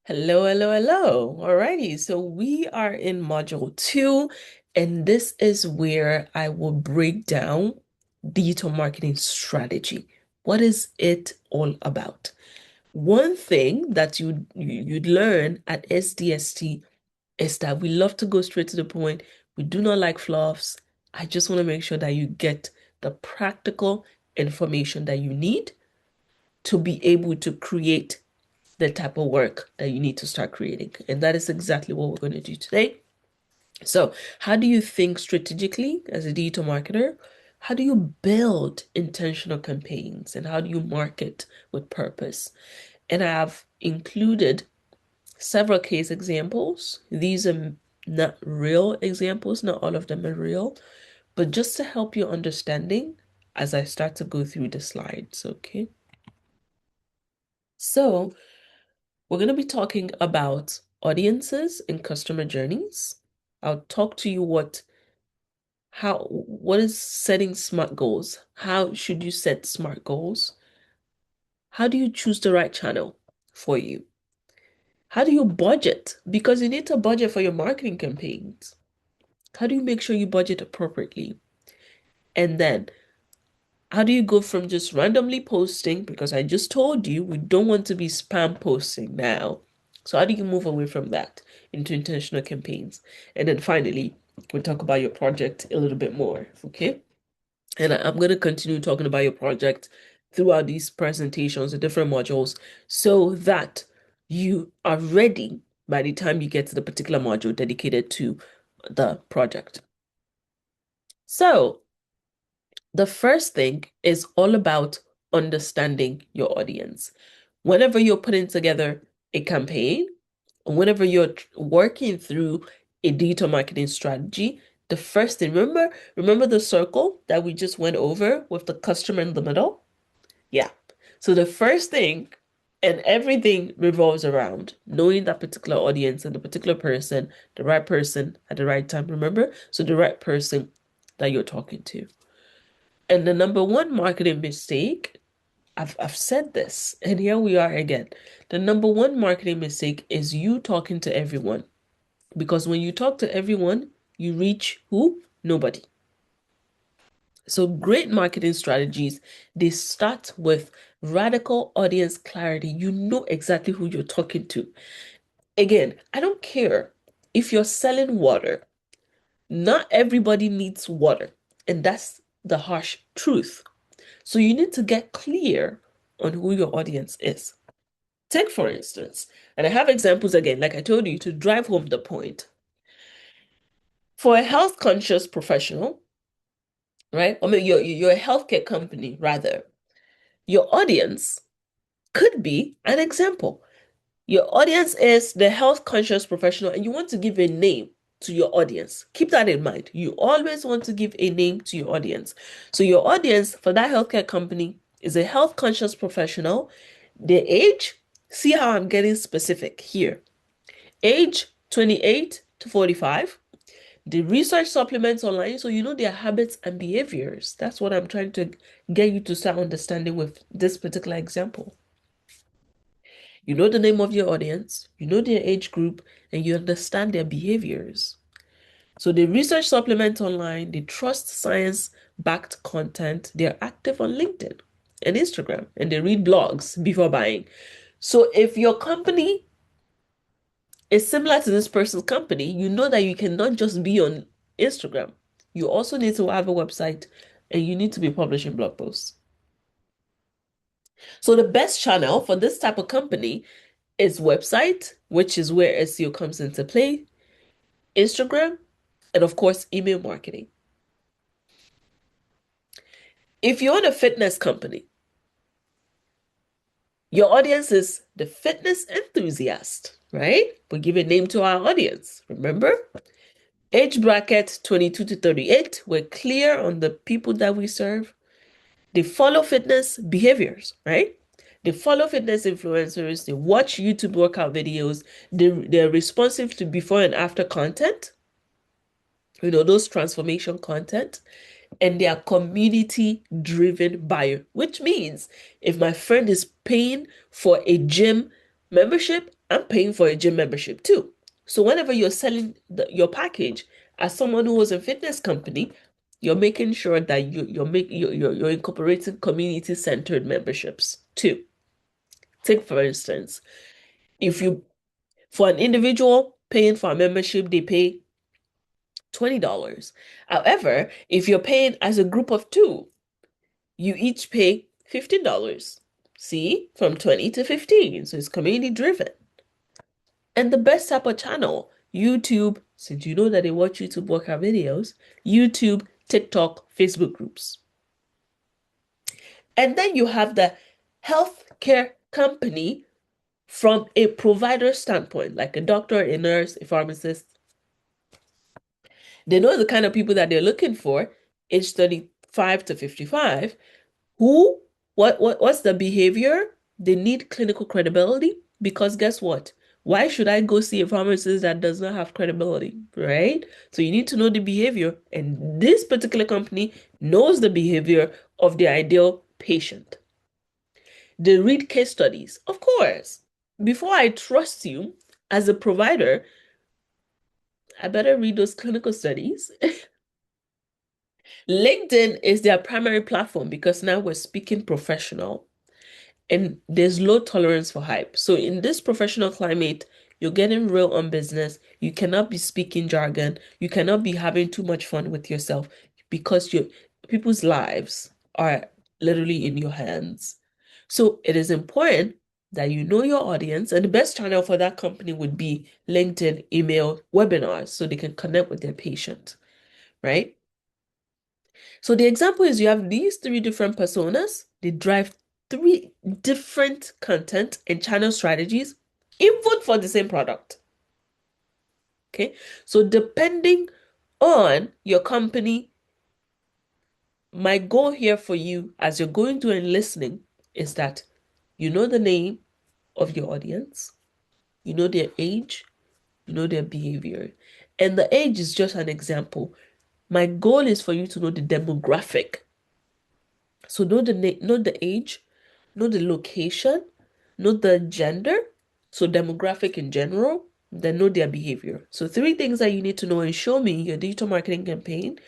Hello, hello, hello. Alrighty, so we are in module two, and this is where I will break down digital marketing strategy. What is it all about? One thing that you'd learn at SDST is that we love to go straight to the point. We do not like fluffs. I just want to make sure that you get the practical information that you need to be able to create the type of work that you need to start creating. And that is exactly what we're going to do today. So, how do you think strategically as a digital marketer? How do you build intentional campaigns and how do you market with purpose? And I have included several case examples. These are not real examples, not all of them are real, but just to help you understanding as I start to go through the slides, okay? So, we're going to be talking about audiences and customer journeys. I'll talk to you what is setting smart goals? How should you set smart goals? How do you choose the right channel for you? How do you budget? Because you need to budget for your marketing campaigns. How do you make sure you budget appropriately? And then how do you go from just randomly posting? Because I just told you we don't want to be spam posting now. So how do you move away from that into intentional campaigns? And then finally, we'll talk about your project a little bit more, okay? And I'm going to continue talking about your project throughout these presentations, the different modules, so that you are ready by the time you get to the particular module dedicated to the project. So the first thing is all about understanding your audience. Whenever you're putting together a campaign, whenever you're working through a digital marketing strategy, the first thing, remember the circle that we just went over with the customer in the middle? Yeah. So the first thing and everything revolves around knowing that particular audience and the particular person, the right person at the right time, remember? So the right person that you're talking to. And the number one marketing mistake, I've said this, and here we are again. The number one marketing mistake is you talking to everyone. Because when you talk to everyone, you reach who? Nobody. So great marketing strategies, they start with radical audience clarity. You know exactly who you're talking to. Again, I don't care if you're selling water. Not everybody needs water. And that's the harsh truth. So you need to get clear on who your audience is. Take, for instance, and I have examples again, like I told you, to drive home the point. For a health conscious professional, right? I mean, you're a healthcare company, rather. Your audience could be an example. Your audience is the health conscious professional, and you want to give a name to your audience. Keep that in mind. You always want to give a name to your audience. So, your audience for that healthcare company is a health conscious professional. The age, see how I'm getting specific here. Age 28 to 45. The research supplements online, so you know their habits and behaviors. That's what I'm trying to get you to start understanding with this particular example. You know the name of your audience, you know their age group, and you understand their behaviors. So they research supplements online, they trust science-backed content, they're active on LinkedIn and Instagram, and they read blogs before buying. So if your company is similar to this person's company, you know that you cannot just be on Instagram. You also need to have a website and you need to be publishing blog posts. So the best channel for this type of company is website, which is where SEO comes into play, Instagram, and of course, email marketing. If you're in a fitness company, your audience is the fitness enthusiast, right? We give a name to our audience, remember? Age bracket 22 to 38. We're clear on the people that we serve. They follow fitness behaviors, right? They follow fitness influencers. They watch YouTube workout videos. They're responsive to before and after content, those transformation content. And they are community driven buyer, which means if my friend is paying for a gym membership, I'm paying for a gym membership too. So whenever you're selling your package, as someone who was a fitness company, you're making sure that you're incorporating community-centered memberships too. Take for instance, if you for an individual paying for a membership, they pay $20. However, if you're paying as a group of two, you each pay $15. See, from 20 to 15. So it's community driven. And the best type of channel, YouTube, since you know that they watch YouTube workout videos, YouTube, TikTok, Facebook groups. And then you have the healthcare company from a provider standpoint, like a doctor, a nurse, a pharmacist. They know the kind of people that they're looking for, age 35 to 55, who, what's the behavior? They need clinical credibility because guess what? Why should I go see a pharmacist that does not have credibility, right? So you need to know the behavior, and this particular company knows the behavior of the ideal patient. They read case studies, of course. Before I trust you as a provider, I better read those clinical studies. LinkedIn is their primary platform because now we're speaking professional and there's low tolerance for hype. So in this professional climate, you're getting real on business. You cannot be speaking jargon. You cannot be having too much fun with yourself because people's lives are literally in your hands. So it is important that you know your audience, and the best channel for that company would be LinkedIn, email, webinars, so they can connect with their patient, right? So the example is you have these three different personas. They drive three different content and channel strategies, even for the same product. Okay. So depending on your company, my goal here for you as you're going through and listening is that you know the name of your audience, you know their age, you know their behavior. And the age is just an example. My goal is for you to know the demographic. So know the age, know the location, know the gender, so demographic in general, then know their behavior. So three things that you need to know and show me your digital marketing campaign,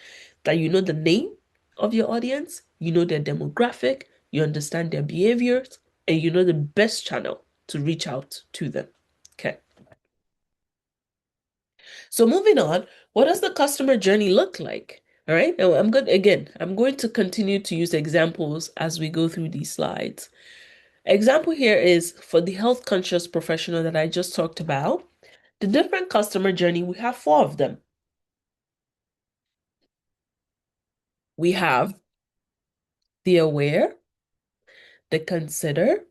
that you know the name of your audience, you know their demographic, you understand their behaviors, and you know the best channel to reach out to them. Okay. So moving on, what does the customer journey look like? All right. Now I'm going to continue to use examples as we go through these slides. Example here is for the health conscious professional that I just talked about. The different customer journey, we have four of them. We have the aware, the consider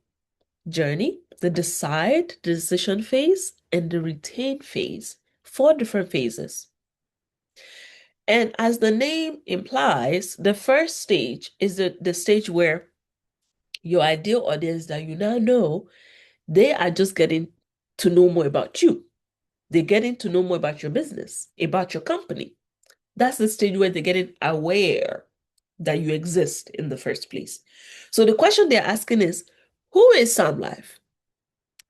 journey, the decide, the decision phase, and the retain phase. Four different phases. And as the name implies, the first stage is the stage where your ideal audience that you now know, they are just getting to know more about you. They're getting to know more about your business, about your company. That's the stage where they're getting aware that you exist in the first place. So the question they're asking is, who is Sam Life?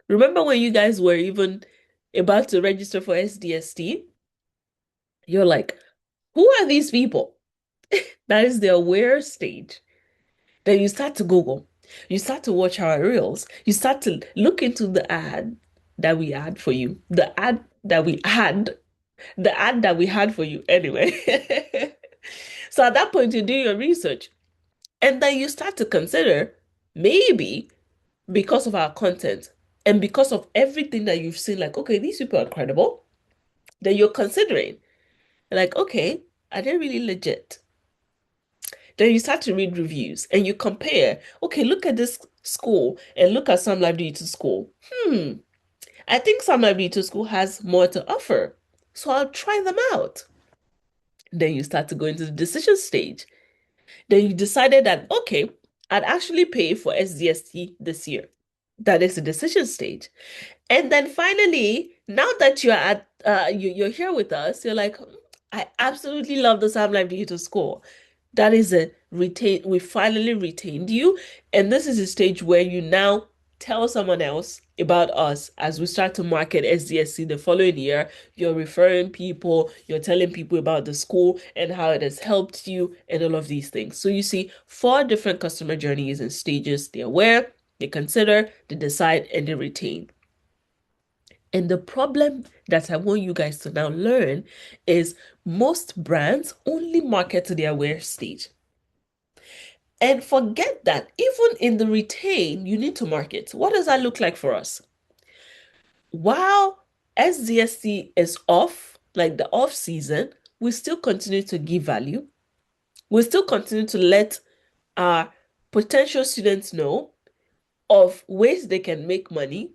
Remember when you guys were even about to register for SDST? You're like, who are these people? That is the aware stage. Then you start to Google. You start to watch our reels. You start to look into the ad that we had for you. The ad that we had for you anyway. So at that point, you do your research. And then you start to consider maybe because of our content and because of everything that you've seen, like, okay, these people are credible, then you're considering, like, okay, are they really legit? Then you start to read reviews and you compare, okay, look at this school and look at Sam Life Digital School. I think Sam Life Digital School has more to offer. So I'll try them out. Then you start to go into the decision stage. Then you decided that, okay, I'd actually pay for SDST this year. That is the decision stage. And then finally, now that you're at you're here with us, you're like, I absolutely love the Sam Life Digital School. That is a we finally retained you. And this is a stage where you now tell someone else about us as we start to market SDSC the following year. You're referring people, you're telling people about the school and how it has helped you and all of these things. So you see 4 different customer journeys and stages. They aware, they consider, they decide, and they retain. And the problem that I want you guys to now learn is most brands only market to the aware stage. And forget that even in the retain, you need to market. What does that look like for us? While SDSC is off, like the off season, we still continue to give value. We still continue to let our potential students know of ways they can make money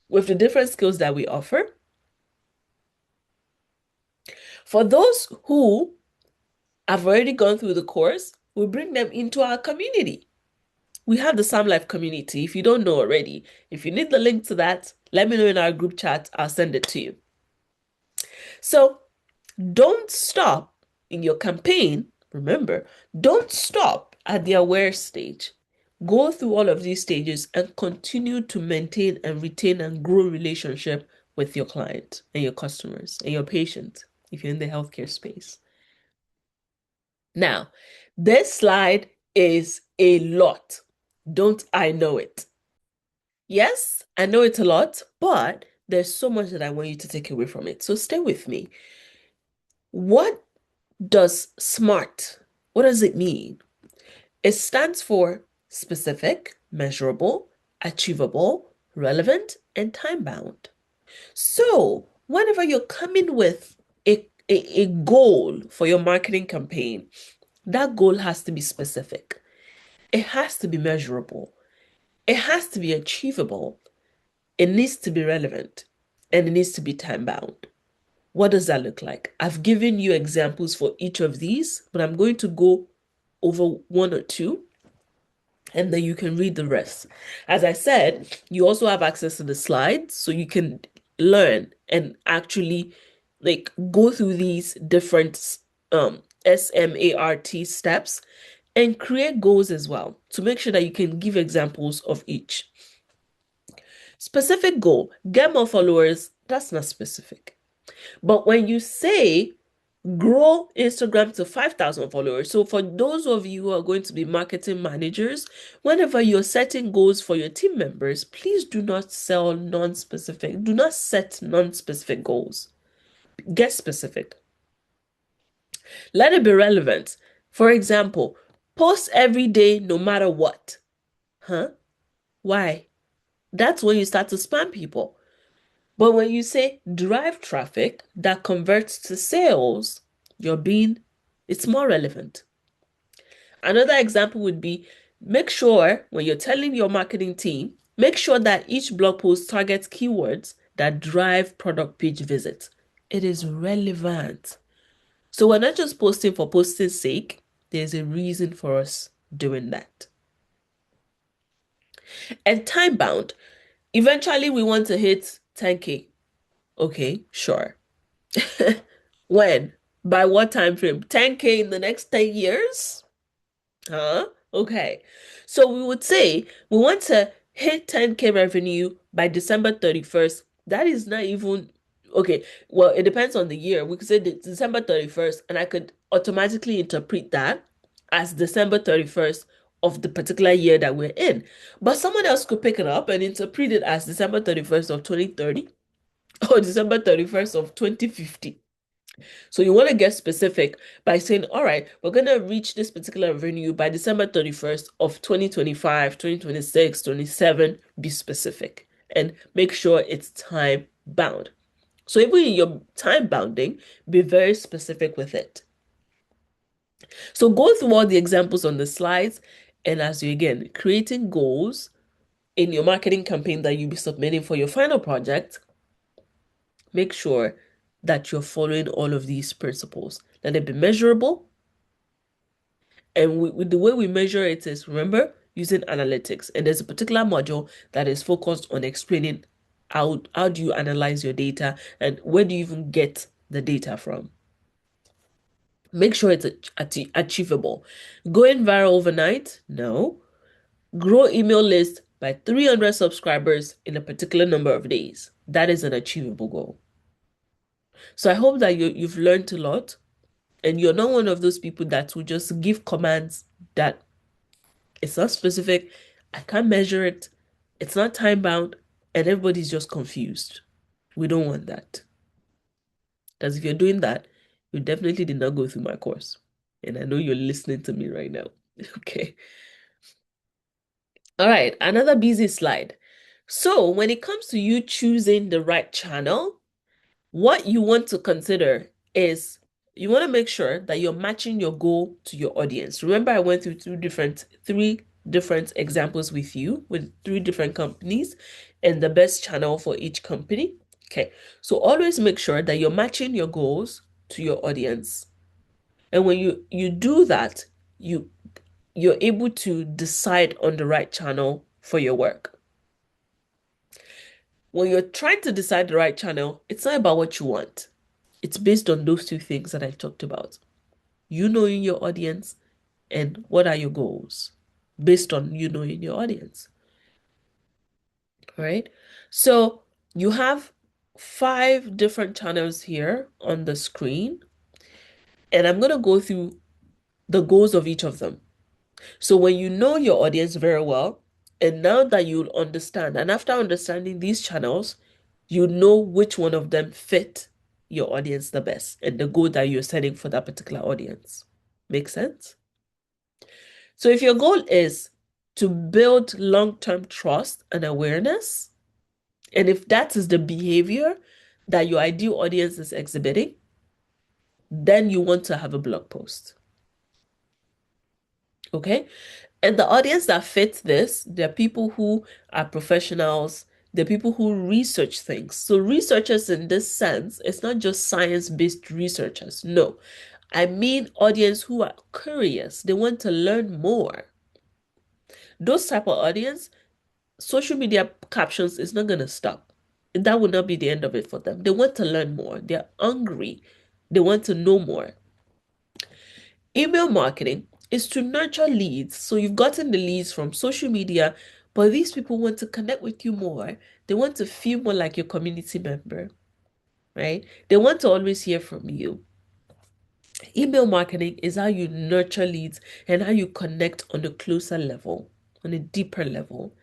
with the different skills that we offer. For those who have already gone through the course, we bring them into our community. We have the Sam Life community. If you don't know already, if you need the link to that, let me know in our group chat. I'll send it to you. So don't stop in your campaign. Remember, don't stop at the aware stage. Go through all of these stages and continue to maintain and retain and grow relationship with your client and your customers and your patient if you're in the healthcare space. Now, this slide is a lot. Don't I know it? Yes, I know it's a lot, but there's so much that I want you to take away from it. So stay with me. What does SMART, what does it mean? It stands for specific, measurable, achievable, relevant, and time-bound. So whenever you're coming with a goal for your marketing campaign, that goal has to be specific. It has to be measurable. It has to be achievable. It needs to be relevant. And it needs to be time-bound. What does that look like? I've given you examples for each of these, but I'm going to go over 1 or 2, and then you can read the rest. As I said, you also have access to the slides, so you can learn and actually like go through these different SMART steps and create goals as well to make sure that you can give examples of each. Specific goal, get more followers, that's not specific. But when you say grow Instagram to 5,000 followers, so for those of you who are going to be marketing managers, whenever you're setting goals for your team members, please do not set non-specific goals. Get specific. Let it be relevant. For example, post every day no matter what. Huh? Why? That's when you start to spam people. But when you say drive traffic that converts to sales, it's more relevant. Another example would be make sure when you're telling your marketing team, make sure that each blog post targets keywords that drive product page visits. It is relevant. So we're not just posting for posting's sake. There's a reason for us doing that. And time bound. Eventually, we want to hit 10K. Okay, sure. When? By what time frame? 10K in the next 10 years? Huh? Okay. So we would say we want to hit 10K revenue by December 31st. That is not even okay. Well, it depends on the year. We could say December 31st, and I could automatically interpret that as December 31st of the particular year that we're in. But someone else could pick it up and interpret it as December 31st of 2030 or December 31st of 2050. So you want to get specific by saying, all right, we're going to reach this particular revenue by December 31st of 2025, 2026, 27. Be specific and make sure it's time bound. So even in your time bounding, be very specific with it. So go through all the examples on the slides, and as you again creating goals in your marketing campaign that you'll be submitting for your final project, make sure that you're following all of these principles. Let it be measurable. And with the way we measure it is, remember, using analytics. And there's a particular module that is focused on explaining how do you analyze your data and where do you even get the data from. Make sure it's achievable. Going viral overnight? No. Grow email list by 300 subscribers in a particular number of days. That is an achievable goal. So I hope that you've learned a lot and you're not one of those people that will just give commands that it's not specific, I can't measure it, it's not time bound, and everybody's just confused. We don't want that. Because if you're doing that, you definitely did not go through my course. And I know you're listening to me right now. Okay. All right, another busy slide. So when it comes to you choosing the right channel, what you want to consider is you want to make sure that you're matching your goal to your audience. Remember, I went through three different examples with you with three different companies and the best channel for each company. Okay, so always make sure that you're matching your goals to your audience. And when you do that, you're able to decide on the right channel for your work. When you're trying to decide the right channel, it's not about what you want. It's based on those two things that I talked about. You knowing your audience and what are your goals based on you knowing your audience. All right. So you have 5 different channels here on the screen, and I'm going to go through the goals of each of them. So when you know your audience very well, and now that you understand, and after understanding these channels, you know which one of them fit your audience the best and the goal that you're setting for that particular audience. Make sense? So if your goal is to build long-term trust and awareness, and if that is the behavior that your ideal audience is exhibiting, then you want to have a blog post. Okay? And the audience that fits this, they're people who are professionals, they're people who research things. So researchers in this sense, it's not just science-based researchers. No, I mean audience who are curious. They want to learn more. Those type of audience, social media captions is not going to stop. That will not be the end of it for them. They want to learn more. They're hungry. They want to know more. Email marketing is to nurture leads. So you've gotten the leads from social media, but these people want to connect with you more. They want to feel more like your community member, right? They want to always hear from you. Email marketing is how you nurture leads and how you connect on a closer level, on a deeper level.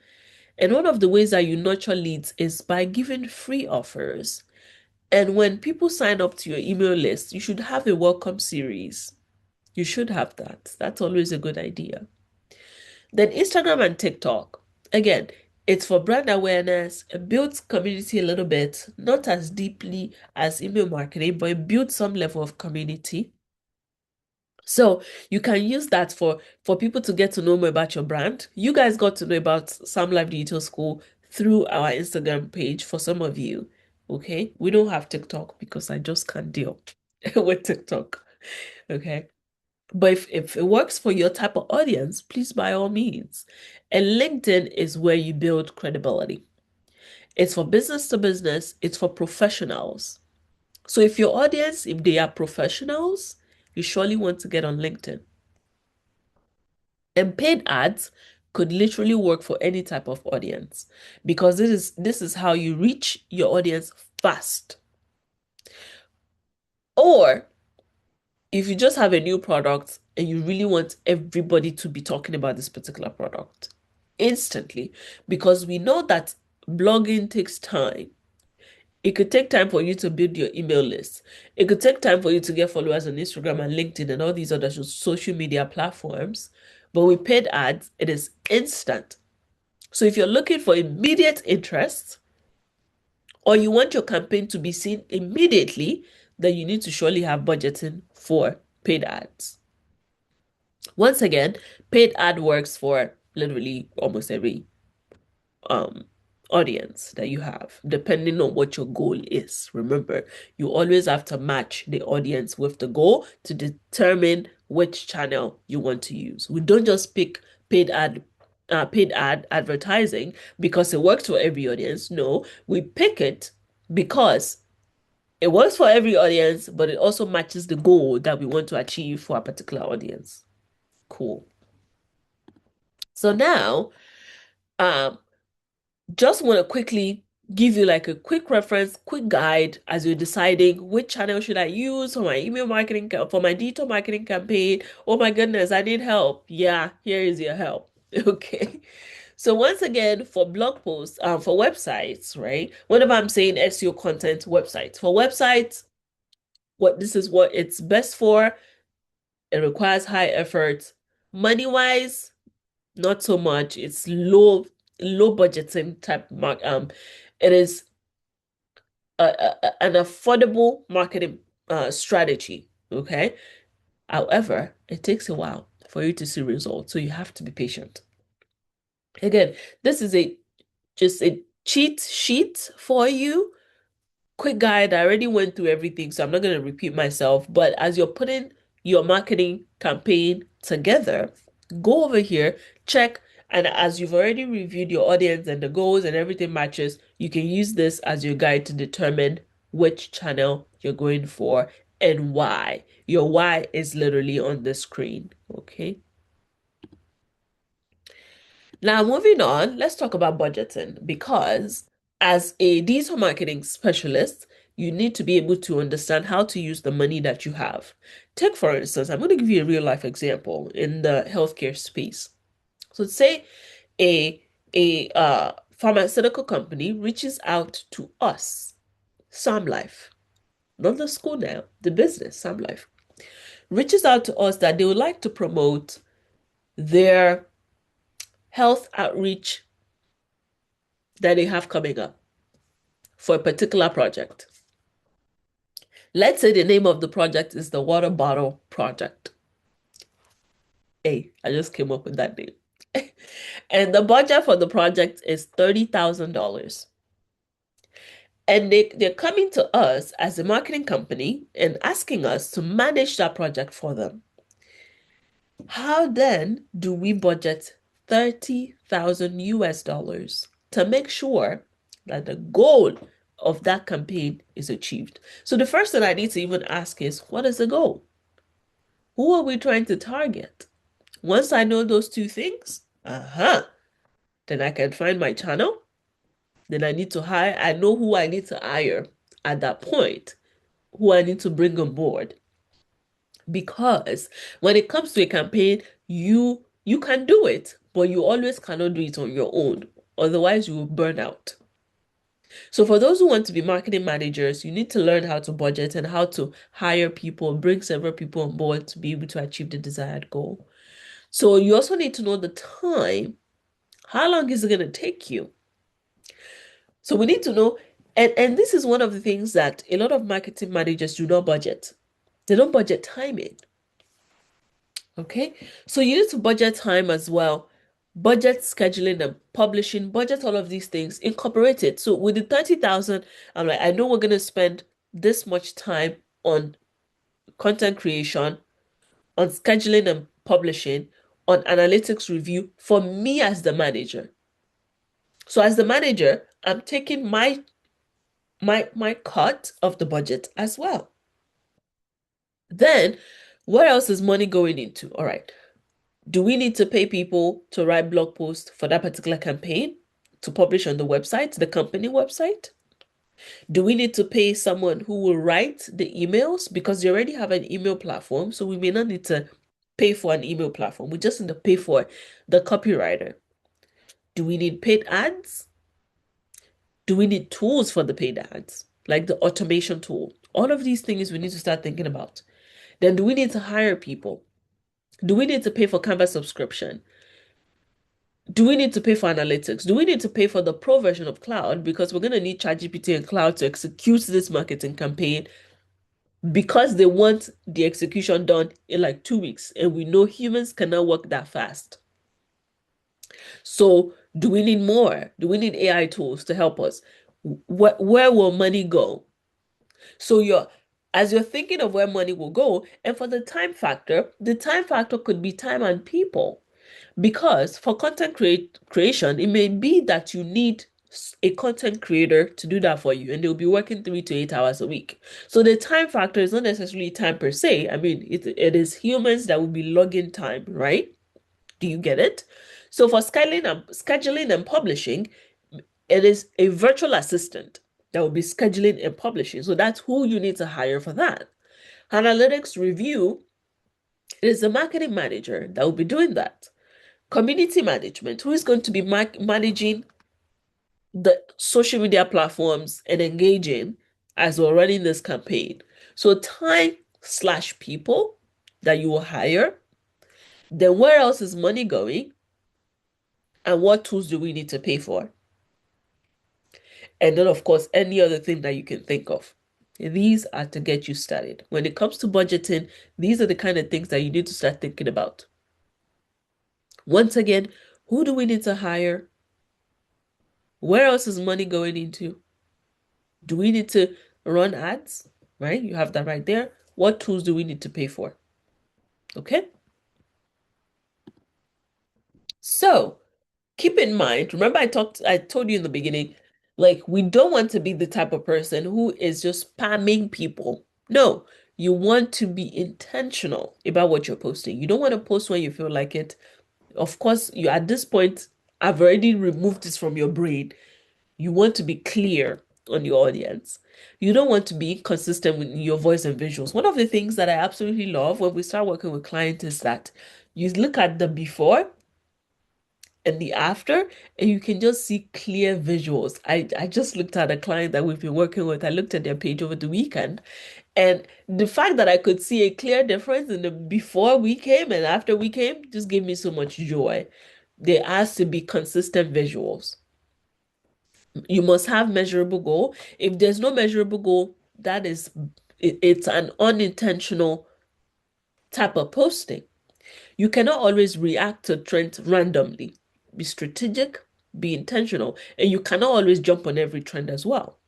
And one of the ways that you nurture leads is by giving free offers. And when people sign up to your email list, you should have a welcome series. You should have that. That's always a good idea. Then Instagram and TikTok. Again, it's for brand awareness. It builds community a little bit, not as deeply as email marketing, but it builds some level of community. So you can use that for people to get to know more about your brand. You guys got to know about Sam Life Digital School through our Instagram page for some of you. Okay. We don't have TikTok because I just can't deal with TikTok. Okay. But if it works for your type of audience, please by all means. And LinkedIn is where you build credibility. It's for business to business, it's for professionals. So if your audience, if they are professionals, you surely want to get on LinkedIn. And paid ads could literally work for any type of audience because this is how you reach your audience fast. Or if you just have a new product and you really want everybody to be talking about this particular product instantly, because we know that blogging takes time. It could take time for you to build your email list. It could take time for you to get followers on Instagram and LinkedIn and all these other social media platforms. But with paid ads, it is instant. So if you're looking for immediate interest or you want your campaign to be seen immediately, then you need to surely have budgeting for paid ads. Once again, paid ad works for literally almost every audience that you have, depending on what your goal is. Remember, you always have to match the audience with the goal to determine which channel you want to use. We don't just pick paid ad advertising because it works for every audience. No, we pick it because it works for every audience, but it also matches the goal that we want to achieve for a particular audience. Cool. So now, just want to quickly give you like a quick reference, quick guide as you're deciding which channel should I use for my email marketing, for my digital marketing campaign. Oh my goodness, I need help. Yeah, here is your help. Okay. So once again, for blog posts, for websites, right? Whenever I'm saying SEO content websites, for websites, what this is what it's best for. It requires high effort. Money wise, not so much. It's low budgeting type it is an affordable marketing strategy. Okay. However, it takes a while for you to see results, so you have to be patient. Again, this is just a cheat sheet for you. Quick guide. I already went through everything, so I'm not going to repeat myself. But as you're putting your marketing campaign together, go over here, check, and as you've already reviewed your audience and the goals and everything matches, you can use this as your guide to determine which channel you're going for and why. Your why is literally on the screen, okay? Now, moving on, let's talk about budgeting because as a digital marketing specialist, you need to be able to understand how to use the money that you have. Take, for instance, I'm going to give you a real life example in the healthcare space. So, say a pharmaceutical company reaches out to us, Sam Life, not the school now, the business, Sam Life, reaches out to us that they would like to promote their health outreach that they have coming up for a particular project. Let's say the name of the project is the Water Bottle Project. Hey, I just came up with that name. And the budget for the project is $30,000. And they're coming to us as a marketing company and asking us to manage that project for them. How then do we budget 30,000 US dollars to make sure that the goal of that campaign is achieved? So the first thing I need to even ask is, what is the goal? Who are we trying to target? Once I know those two things, then I can find my channel. Then I need to hire. I know who I need to hire at that point, who I need to bring on board. Because when it comes to a campaign, you can do it, but you always cannot do it on your own. Otherwise, you will burn out. So for those who want to be marketing managers, you need to learn how to budget and how to hire people, bring several people on board to be able to achieve the desired goal. So you also need to know the time. How long is it going to take you? So we need to know, and this is one of the things that a lot of marketing managers do not budget. They don't budget timing. Okay, so you need to budget time as well, budget scheduling and publishing, budget all of these things, incorporate it. So with the 30,000, I'm like, I know we're gonna spend this much time on content creation, on scheduling and publishing, on analytics review for me as the manager. So as the manager, I'm taking my cut of the budget as well. Then, what else is money going into? All right. Do we need to pay people to write blog posts for that particular campaign to publish on the website, the company website? Do we need to pay someone who will write the emails? Because they already have an email platform, so we may not need to pay for an email platform. We just need to pay for the copywriter. Do we need paid ads? Do we need tools for the paid ads, like the automation tool? All of these things we need to start thinking about. Then do we need to hire people? Do we need to pay for Canva subscription? Do we need to pay for analytics? Do we need to pay for the pro version of Cloud? Because we're going to need ChatGPT and Cloud to execute this marketing campaign because they want the execution done in like 2 weeks. And we know humans cannot work that fast. So do we need more? Do we need AI tools to help us? Where will money go? So as you're thinking of where money will go, and for the time factor could be time and people. Because for content creation, it may be that you need a content creator to do that for you, and they'll be working 3 to 8 hours a week. So the time factor is not necessarily time per se. I mean, it is humans that will be logging time, right? Do you get it? So for scheduling and publishing, It is a virtual assistant that will be scheduling and publishing. So that's who you need to hire for that. Analytics review is the marketing manager that will be doing that. Community management, who is going to be managing the social media platforms and engaging as we're running this campaign. So time/people that you will hire. Then where else is money going? And what tools do we need to pay for? And then, of course, any other thing that you can think of. These are to get you started. When it comes to budgeting, these are the kind of things that you need to start thinking about. Once again, who do we need to hire? Where else is money going into? Do we need to run ads? Right? You have that right there. What tools do we need to pay for? Okay? So, keep in mind, remember I told you in the beginning, like we don't want to be the type of person who is just spamming people. No, you want to be intentional about what you're posting. You don't want to post when you feel like it. Of course, you at this point, I've already removed this from your brain. You want to be clear on your audience. You don't want to be inconsistent with your voice and visuals. One of the things that I absolutely love when we start working with clients is that you look at the before and the after, and you can just see clear visuals. I just looked at a client that we've been working with. I looked at their page over the weekend, and the fact that I could see a clear difference in the before we came and after we came just gave me so much joy. There has to be consistent visuals. You must have measurable goal. If there's no measurable goal, it's an unintentional type of posting. You cannot always react to trends randomly. Be strategic, be intentional, and you cannot always jump on every trend as well.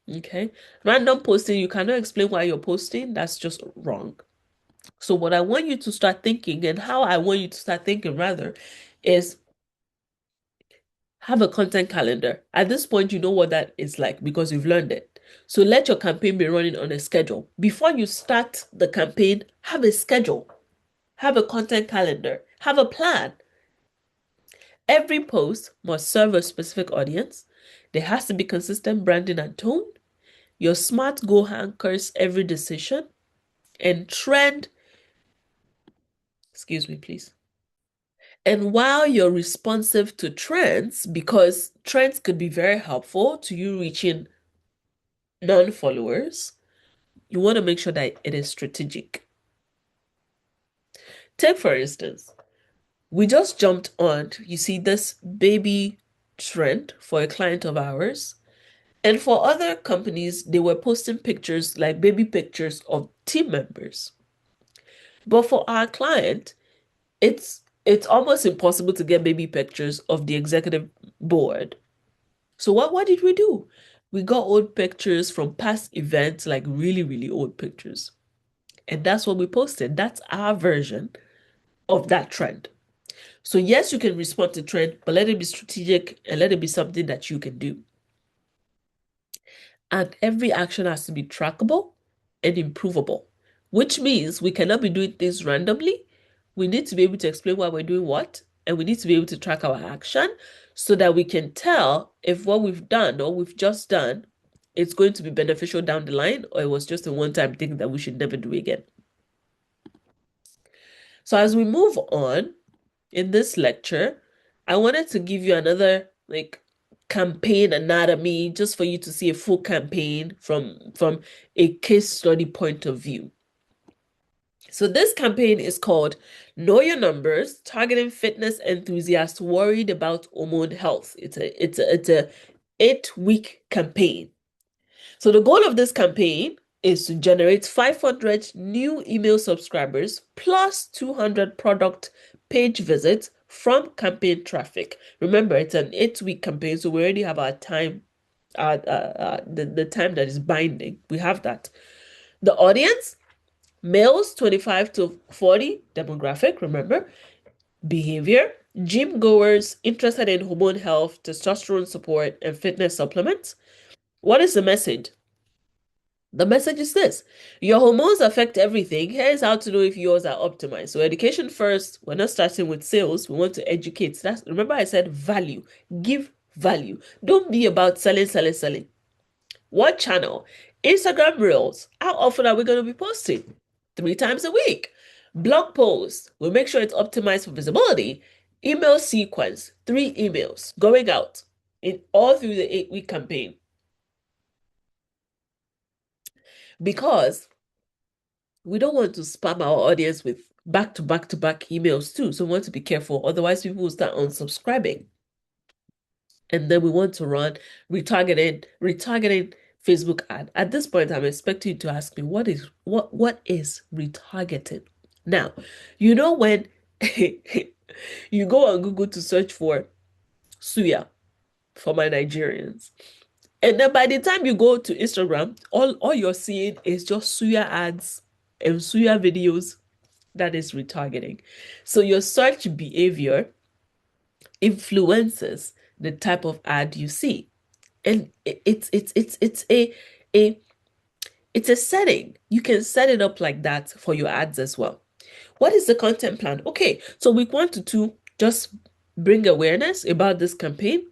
Okay? Random posting, you cannot explain why you're posting. That's just wrong. So what I want you to start thinking, and how I want you to start thinking rather, is have a content calendar. At this point, you know what that is like because you've learned it. So let your campaign be running on a schedule. Before you start the campaign, have a schedule. Have a content calendar. Have a plan. Every post must serve a specific audience. There has to be consistent branding and tone. Your SMART goal anchors every decision. And trend, excuse me, please. And while you're responsive to trends, because trends could be very helpful to you reaching non-followers, you want to make sure that it is strategic. Take, for instance, we just jumped on, you see, this baby trend for a client of ours. And for other companies, they were posting pictures like baby pictures of team members. But for our client, it's almost impossible to get baby pictures of the executive board. So what did we do? We got old pictures from past events, like really, really old pictures. And that's what we posted. That's our version of that trend. So yes, you can respond to trend, but let it be strategic and let it be something that you can do. And every action has to be trackable and improvable, which means we cannot be doing things randomly. We need to be able to explain why we're doing what, and we need to be able to track our action so that we can tell if what we've done or we've just done is going to be beneficial down the line, or it was just a one-time thing that we should never do again. So as we move on in this lecture, I wanted to give you another campaign anatomy just for you to see a full campaign from a case study point of view. So this campaign is called Know Your Numbers, targeting fitness enthusiasts worried about hormone health. It's a 8-week campaign. So the goal of this campaign is to generate 500 new email subscribers plus 200 product page visits from campaign traffic. Remember, it's an 8-week campaign, so we already have our time, the time that is binding. We have that. The audience, males 25 to 40 demographic, remember. Behavior, gym goers interested in hormone health, testosterone support, and fitness supplements. What is the message? The message is this: your hormones affect everything. Here's how to know if yours are optimized. So education first. We're not starting with sales. We want to educate. Remember I said value. Give value. Don't be about selling, selling, selling. What channel? Instagram Reels. How often are we going to be posting? 3 times a week. Blog posts. We'll make sure it's optimized for visibility. Email sequence. 3 emails going out in all through the 8-week campaign. Because we don't want to spam our audience with back to back to back emails too. So we want to be careful. Otherwise, people will start unsubscribing. And then we want to run retargeting Facebook ad. At this point, I'm expecting you to ask me what is retargeting? Now, you know when you go on Google to search for suya for my Nigerians, and then by the time you go to Instagram, all you're seeing is just suya ads and suya videos. That is retargeting. So your search behavior influences the type of ad you see. And it's a setting. You can set it up like that for your ads as well. What is the content plan? Okay, so week 1 to 2, just bring awareness about this campaign.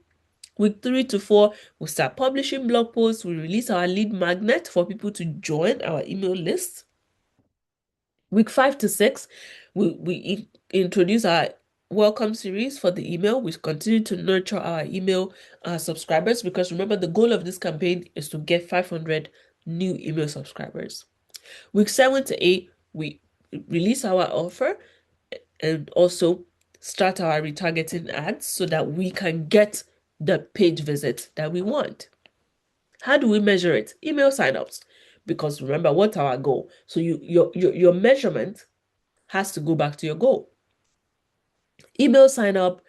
Week 3 to 4, we'll start publishing blog posts. We release our lead magnet for people to join our email list. Week 5 to 6, we introduce our welcome series for the email. We continue to nurture our email subscribers, because remember, the goal of this campaign is to get 500 new email subscribers. Week 7 to 8, we release our offer and also start our retargeting ads so that we can get the page visits that we want. How do we measure it? Email signups. Because remember, what's our goal? So your measurement has to go back to your goal. Email sign up,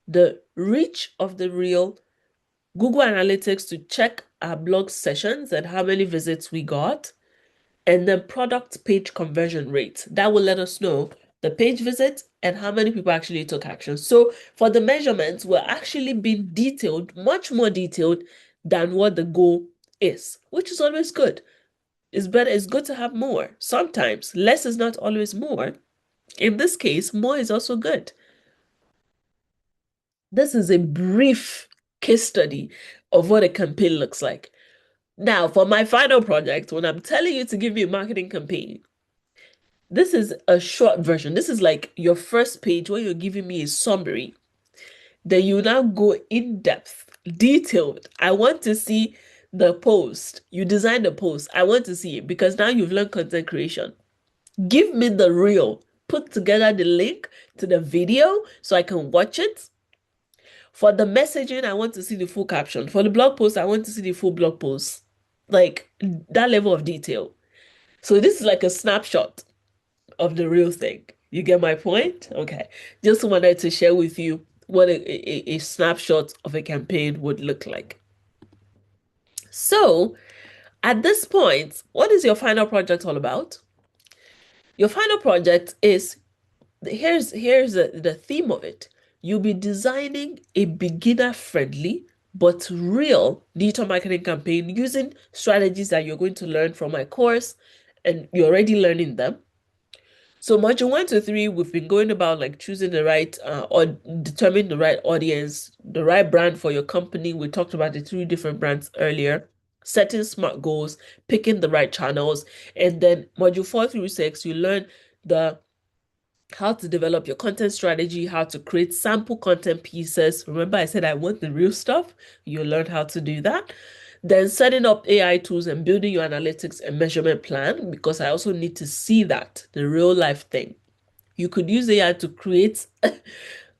the reach of the reel, Google Analytics to check our blog sessions and how many visits we got, and then product page conversion rate. That will let us know the page visit and how many people actually took action. So for the measurements, we're actually being detailed, much more detailed than what the goal is, which is always good. It's better, it's good to have more. Sometimes less is not always more. In this case, more is also good. This is a brief case study of what a campaign looks like. Now, for my final project, when I'm telling you to give me a marketing campaign, this is a short version. This is like your first page where you're giving me a summary. Then you now go in depth, detailed. I want to see the post. You design the post. I want to see it because now you've learned content creation. Give me the reel. Put together the link to the video so I can watch it. For the messaging, I want to see the full caption. For the blog post, I want to see the full blog post. Like that level of detail. So this is like a snapshot of the real thing. You get my point? Okay. Just wanted to share with you what a snapshot of a campaign would look like. So at this point, what is your final project all about? Your final project is, here's the theme of it. You'll be designing a beginner-friendly but real digital marketing campaign using strategies that you're going to learn from my course, and you're already learning them. So module 1 to 3, we've been going about like choosing the right or determining the right audience, the right brand for your company. We talked about the 3 different brands earlier, setting smart goals, picking the right channels, and then module 4 through 6, you learn how to develop your content strategy, how to create sample content pieces. Remember, I said I want the real stuff. You learn how to do that. Then setting up AI tools and building your analytics and measurement plan, because I also need to see that, the real life thing. You could use AI to create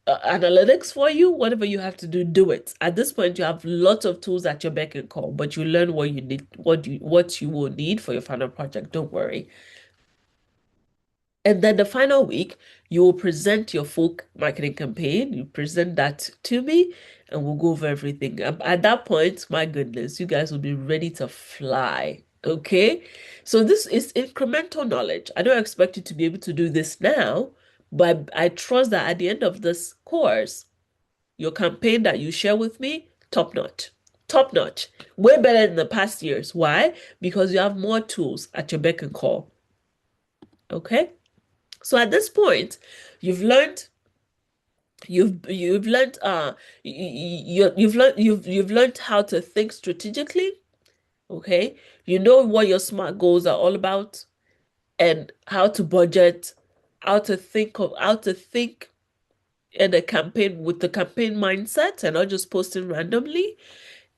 analytics for you. Whatever you have to do, do it. At this point, you have lots of tools at your beck and call, but you learn what you need, what you will need for your final project. Don't worry. And then the final week, you will present your full marketing campaign. You present that to me, and we'll go over everything. At that point, my goodness, you guys will be ready to fly. Okay? So this is incremental knowledge. I don't expect you to be able to do this now, but I trust that at the end of this course, your campaign that you share with me, top notch. Top notch. Way better than the past years. Why? Because you have more tools at your beck and call. Okay? So at this point, you've learned You've learned you've learned how to think strategically, okay? You know what your SMART goals are all about and how to budget, how to think in a campaign with the campaign mindset and not just posting randomly.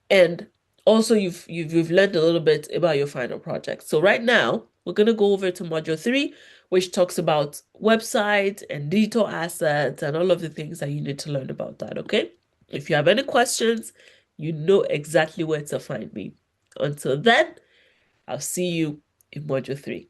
And also you've learned a little bit about your final project. So right now, we're gonna go over to module 3, which talks about websites and digital assets and all of the things that you need to learn about that, okay? If you have any questions, you know exactly where to find me. Until then, I'll see you in module 3.